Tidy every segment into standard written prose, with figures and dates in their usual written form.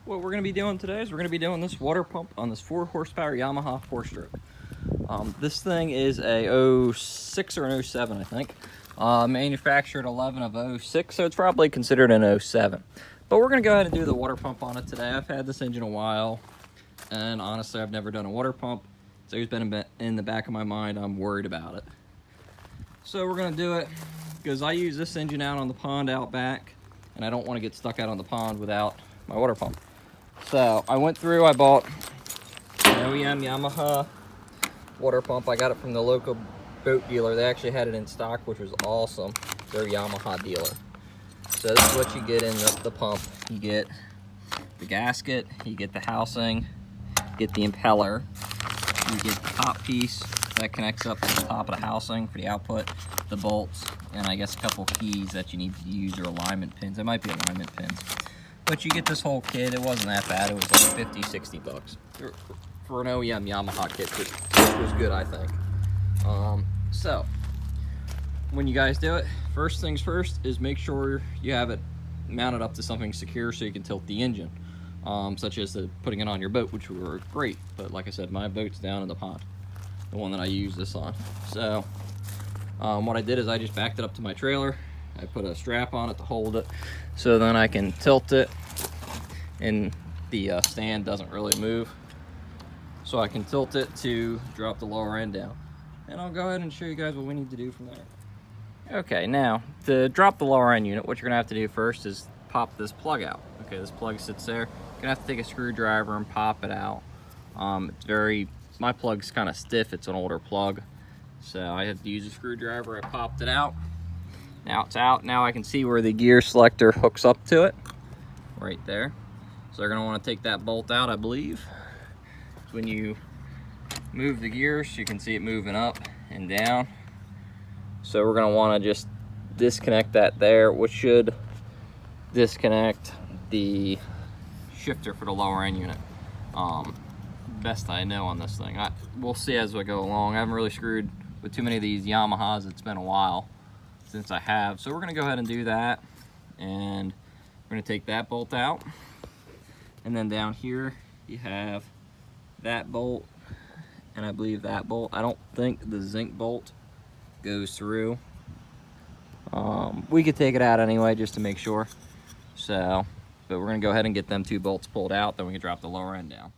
What we're going to be doing today is we're going to be doing this water pump on this 4 horsepower Yamaha 4-stroke. This thing is a 06 or an 07, I think. Manufactured 11 of 06, so it's probably considered an 07. But we're going to go ahead and do the water pump on it today. I've had this engine a while, and honestly, I've never done a water pump. It's always been in the back of my mind. I'm worried about it. So we're going to do it because I use this engine out on the pond out back, and I don't want to get stuck out on the pond without my water pump. So I went through, I bought an OEM Yamaha water pump. I got it from the local boat dealer. They actually had it in stock, which was awesome. They're a Yamaha dealer. So this is what you get in the pump. You get the gasket, you get the housing, you get the impeller, you get the top piece that connects up to the top of the housing for the output, the bolts, and I guess a couple keys that you need to use, or alignment pins. It might be alignment pins. But you get this whole kit. It wasn't that bad. It was like 50, 60 bucks for an OEM Yamaha kit, which was good, I think. So when you guys do it, first things first is make sure you have it mounted up to something secure so you can tilt the engine, such as putting it on your boat, which were great. But like I said, my boat's down in the pond, the one that I use this on. So what I did is I just backed it up to my trailer. I put a strap on it to hold it, so then I can tilt it, and the stand doesn't really move. So I can tilt it to drop the lower end down. And I'll go ahead and show you guys what we need to do from there. Okay, now to drop the lower end unit, what you're gonna have to do first is pop this plug out. Okay, this plug sits there. You're gonna have to take a screwdriver and pop it out. My plug's kind of stiff, it's an older plug. So I had to use a screwdriver, I popped it out. Now it's out. Now I can see where the gear selector hooks up to it, right there. So they're gonna wanna take that bolt out, I believe. When you move the gears, you can see it moving up and down. So we're gonna wanna just disconnect that there, which should disconnect the shifter for the lower end unit. Best I know on this thing. We'll see as we go along. I haven't really screwed with too many of these Yamahas. It's been a while since I have. So we're gonna go ahead and do that. And we're gonna take that bolt out. And then down here, you have that bolt, and I believe that bolt. I don't think the zinc bolt goes through. We could take it out anyway, just to make sure. So, but we're gonna go ahead and get them 2 bolts pulled out, then we can drop the lower end down.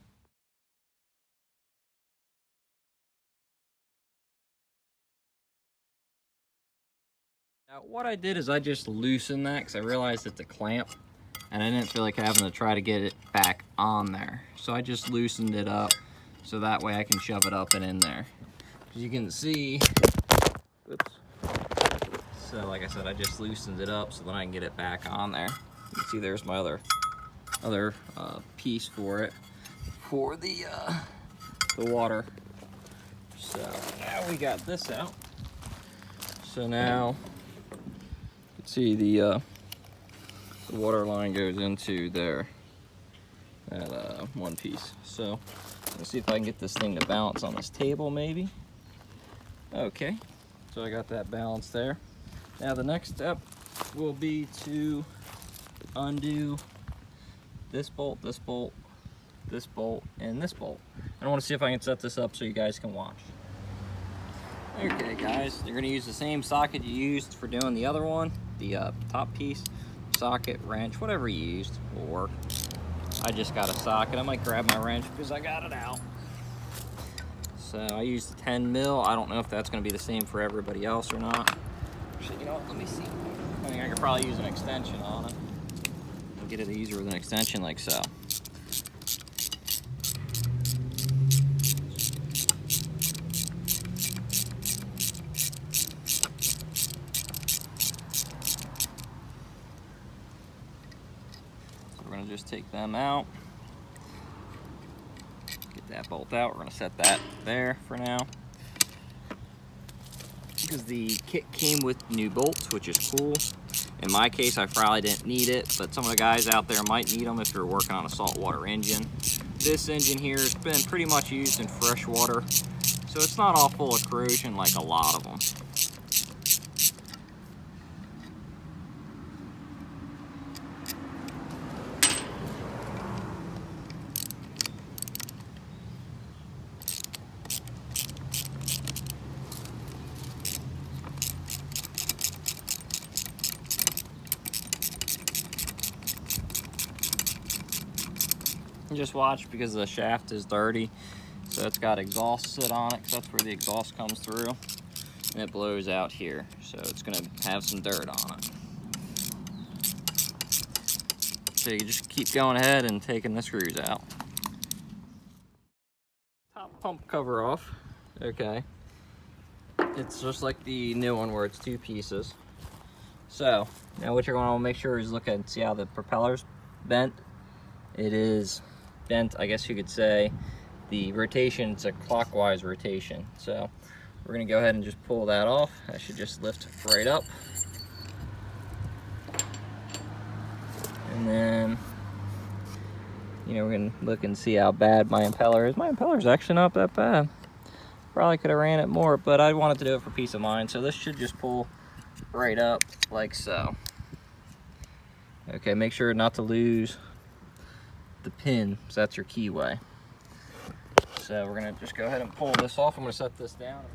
Now, what I did is I just loosened that because I realized it's a clamp, and I didn't feel like having to try to get it back on there. So I just loosened it up so that way I can shove it up and in there. As you can see, oops. So like I said, I just loosened it up so that I can get it back on there. You can see there's my other piece for it, for the water. So now we got this out. So now, see the water line goes into there, that one piece. So let's see if I can get this thing to balance on this table, maybe. Okay, so I got that balance there. Now the next step will be to undo this bolt, this bolt, this bolt, and this bolt. I want to see if I can set this up so you guys can watch. Okay guys, you're gonna use the same socket you used for doing the other one. The top piece, socket, wrench, whatever you used will work. I just got a socket. I might grab my wrench because I got it out. So I used 10 mil. I don't know if that's gonna be the same for everybody else or not. Actually, you know what, let me see. I think I could probably use an extension on it. I'll get it easier with an extension like so. We're gonna just take them out. Get that bolt out. We're gonna set that there for now. Because the kit came with new bolts, which is cool. In my case, I probably didn't need it, but some of the guys out there might need them if you're working on a saltwater engine. This engine here has been pretty much used in fresh water, so it's not all full of corrosion like a lot of them. And just watch, because the shaft is dirty, so it's got exhaust sit on it, because that's where the exhaust comes through, and it blows out here, so it's going to have some dirt on it. So you just keep going ahead and taking the screws out. Top pump cover off. Okay. It's just like the new one where it's 2 pieces. So now what you're going to make sure is look at and see how the propeller's bent. It is bent, I guess you could say. The rotation, it's a clockwise rotation. So we're going to go ahead and just pull that off. That should just lift right up. And then, you know, we're gonna look and see how bad my impeller is. My impeller's actually not that bad. Probably could have ran it more, but I wanted to do it for peace of mind. So this should just pull right up like so. Okay, make sure not to lose the pin, so that's your keyway. So we're gonna just go ahead and pull this off. I'm gonna set this down.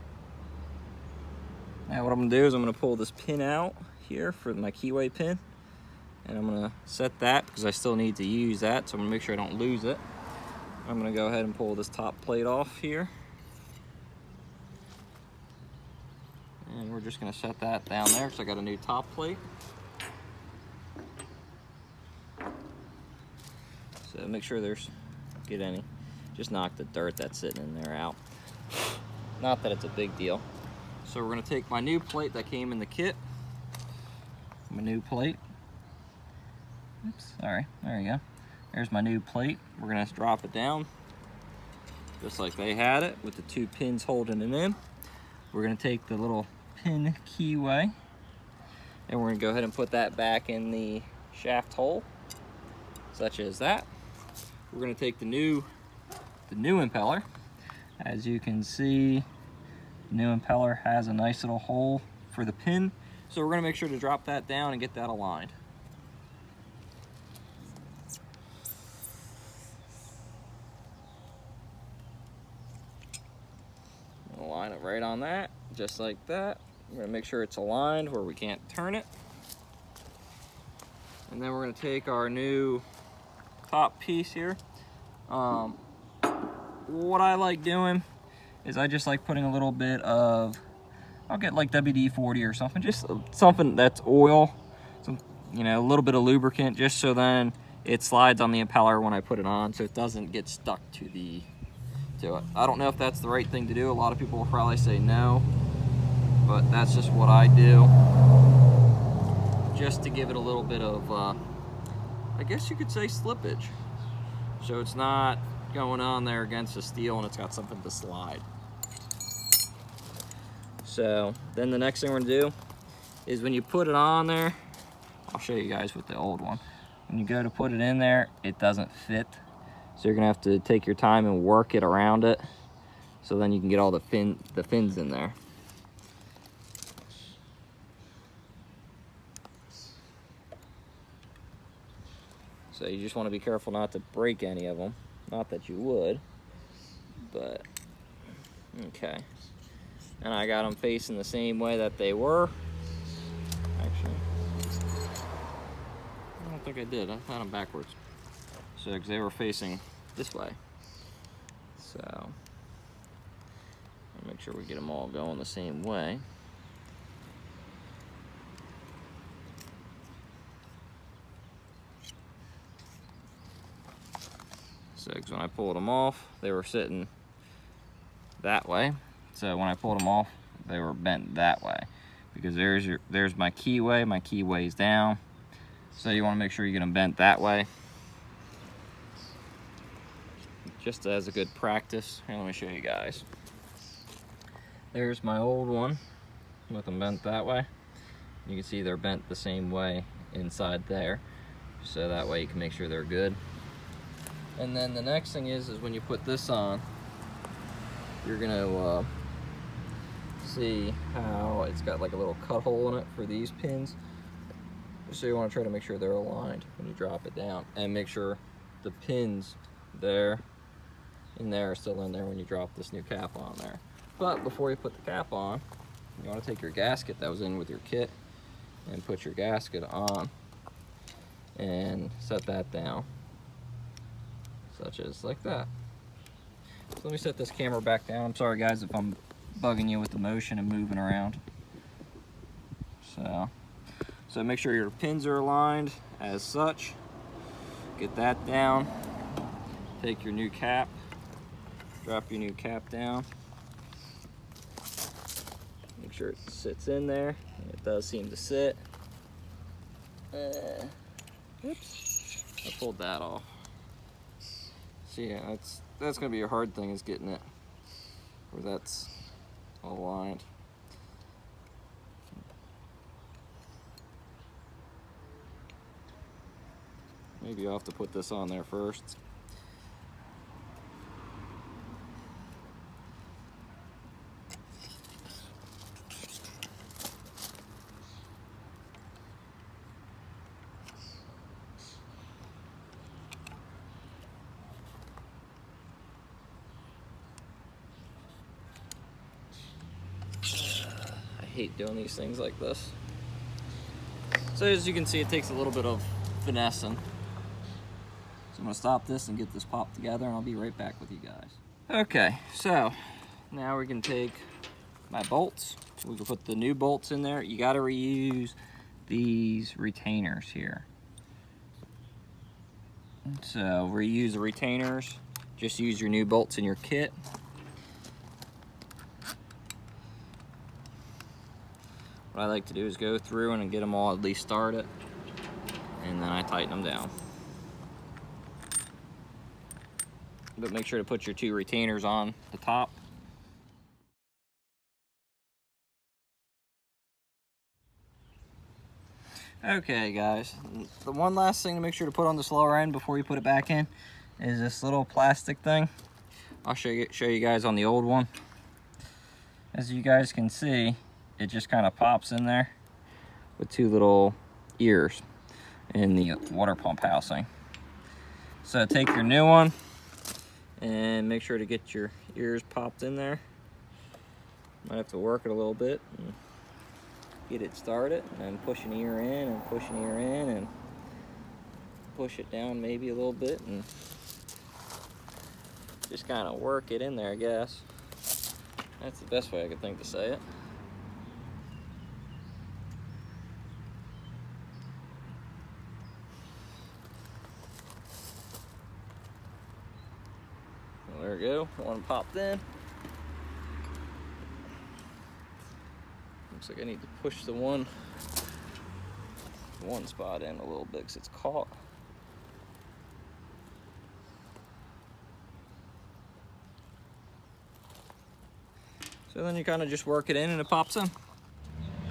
Now what I'm gonna do is I'm gonna pull this pin out here for my keyway pin. And I'm gonna set that because I still need to use that, so I'm gonna make sure I don't lose it. I'm gonna go ahead and pull this top plate off here. And we're just gonna set that down there because I got a new top plate. So make sure get any, just knock the dirt that's sitting in there out. Not that it's a big deal. So we're gonna take my new plate that came in the kit. My new plate. Oops, sorry, there you go. There's my new plate. We're gonna drop it down, just like they had it, with the 2 pins holding it in. We're gonna take the little pin keyway, and we're gonna go ahead and put that back in the shaft hole, such as that. We're gonna take the new impeller. As you can see, the new impeller has a nice little hole for the pin, so we're gonna make sure to drop that down and get that aligned. Line it right on that, just like that. We're gonna make sure it's aligned where we can't turn it. And then we're gonna take our new top piece here. What I like doing is I just like putting a little bit of, I'll get like WD-40 or something, just something that's oil, you know, a little bit of lubricant, just so then it slides on the impeller when I put it on, so it doesn't get stuck to it. I don't know if that's the right thing to do. A lot of people will probably say no, but that's just what I do, just to give it a little bit of, I guess you could say, slippage, so it's not going on there against the steel and it's got something to slide. So then the next thing we're gonna do is when you put it on there, I'll show you guys with the old one. When you go to put it in there, it doesn't fit. So you're gonna have to take your time and work it around it, so then you can get all the fins in there. So you just want to be careful not to break any of them. Not that you would, but okay. And I got them facing the same way that they were. Actually, I don't think I did. I had them backwards. So, because they were facing this way. So, I'll make sure we get them all going the same way. So, because when I pulled them off, they were sitting that way. So when I pulled them off, they were bent that way. Because there's my keyway. My keyway's down. So you want to make sure you get them bent that way, just as a good practice. Here, let me show you guys. There's my old one with them bent that way. You can see they're bent the same way inside there, so that way you can make sure they're good. And then the next thing is when you put this on, you're gonna see how it's got like a little cut hole in it for these pins. So you want to try to make sure they're aligned when you drop it down, and make sure the pins there and there are still in there when you drop this new cap on there. But before you put the cap on, you want to take your gasket that was in with your kit and put your gasket on and set that down. such as like that. So let me set this camera back down. I'm sorry guys if I'm bugging you with the motion and moving around. So make sure your pins are aligned as such. Get that down. Take your new cap, drop your new cap down. Make sure it sits in there. It does seem to sit. Oops, I pulled that off. So yeah, that's gonna be a hard thing, is getting it where that's aligned. Maybe I'll have to put this on there first. I hate doing these things like this. So as you can see, it takes a little bit of finessing. So I'm gonna stop this and get this popped together, and I'll be right back with you guys. Okay, so now we can take my bolts. We can put the new bolts in there. You gotta reuse these retainers here. So reuse the retainers. Just use your new bolts in your kit. What I like to do is go through and get them all at least started, and then I tighten them down. But make sure to put your two retainers on the top. Okay guys, the one last thing to make sure to put on this lower end before you put it back in is this little plastic thing. I'll show you guys on the old one. As you guys can see, it just kind of pops in there with two little ears in the water pump housing. So take your new one and make sure to get your ears popped in there. Might have to work it a little bit and get it started, and push an ear in and push an ear in and push it down maybe a little bit, and just kind of work it in there, I guess. That's the best way I could think to say it. Well, there we go, one popped in. Looks like I need to push the one spot in a little bit because it's caught. So then you kind of just work it in and it pops in.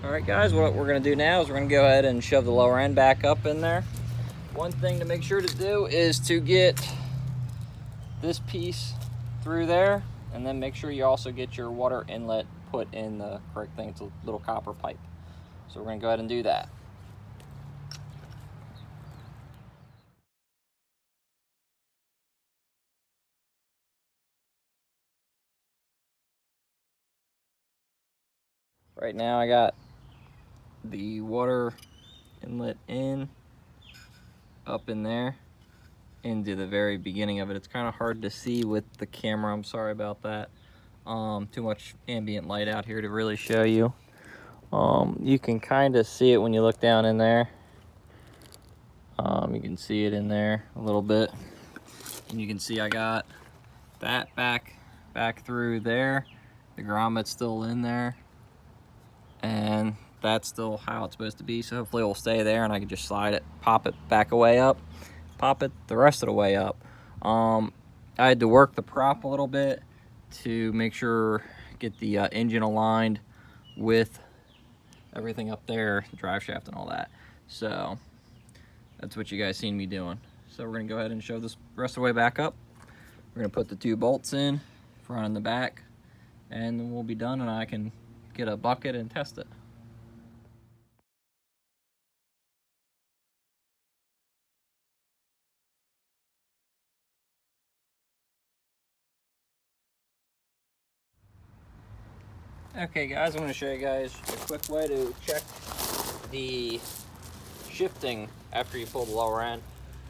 All right guys, what we're gonna do now is we're gonna go ahead and shove the lower end back up in there. One thing to make sure to do is to get this piece through there, and then make sure you also get your water inlet put in the correct thing. It's a little copper pipe. So we're gonna go ahead and do that. Right now I got the water inlet in, up in there, into the very beginning of it. It's kind of hard to see with the camera, I'm sorry about that. Too much ambient light out here to really show you. You can kind of see it when you look down in there. You can see it in there a little bit, and you can see I got that back through there. The grommet's still in there, and that's still how it's supposed to be. So hopefully it will stay there, and I can just slide it, pop it back away up, pop it the rest of the way up. I had to work the prop a little bit to make sure, get the engine aligned with everything up there, drive shaft and all that. So that's what you guys seen me doing. So we're gonna go ahead and show this rest of the way back up. We're gonna put the two bolts in, front and the back, and then we'll be done, and I can get a bucket and test it. Okay guys, I'm going to show you guys a quick way to check the shifting after you pull the lower end.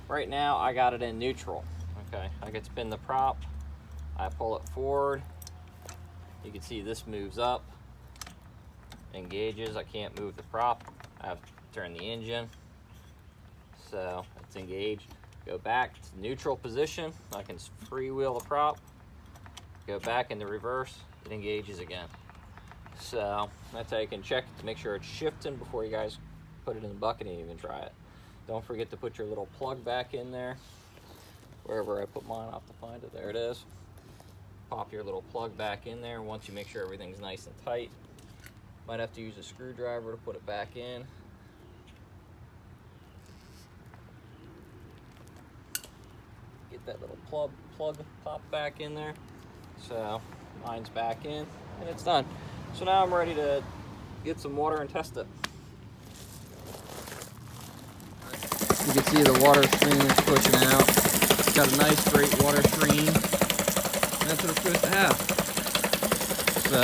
Right now I got it in neutral. Okay, I can spin the prop. I pull it forward. You can see this moves up, engages. I can't move the prop. I have to turn the engine. So it's engaged. Go back to neutral position. I can freewheel the prop. Go back into reverse. It engages again. So that's how you can check to make sure it's shifting before you guys put it in the bucket and even try it. Don't forget to put your little plug back in there. Wherever I put mine, I'll have to find it. There it is. Pop your little plug back in there once you make sure everything's nice and tight. Might have to use a screwdriver to put it back in. Get that little plug pop back in there. So mine's back in and it's done. So now I'm ready to get some water and test it. You can see the water stream is pushing out. It's got a nice, great water stream. That's what it's supposed to have. So,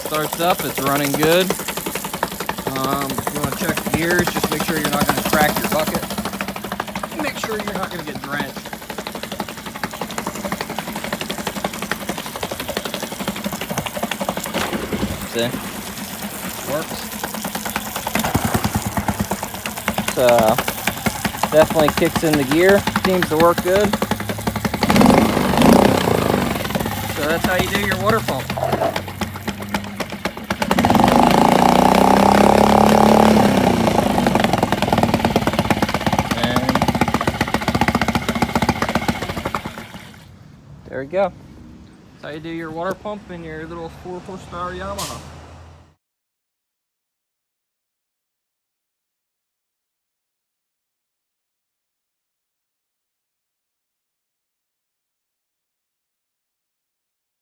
starts up, it's running good. If you want to check the gears, just make sure you're not going to crack your bucket. Make sure you're not going to get drenched. See? Works. So, definitely kicks in the gear. Seems to work good. So that's how you do your water pump. And there we go. That's how you do your water pump in your little 4 horsepower Yamaha.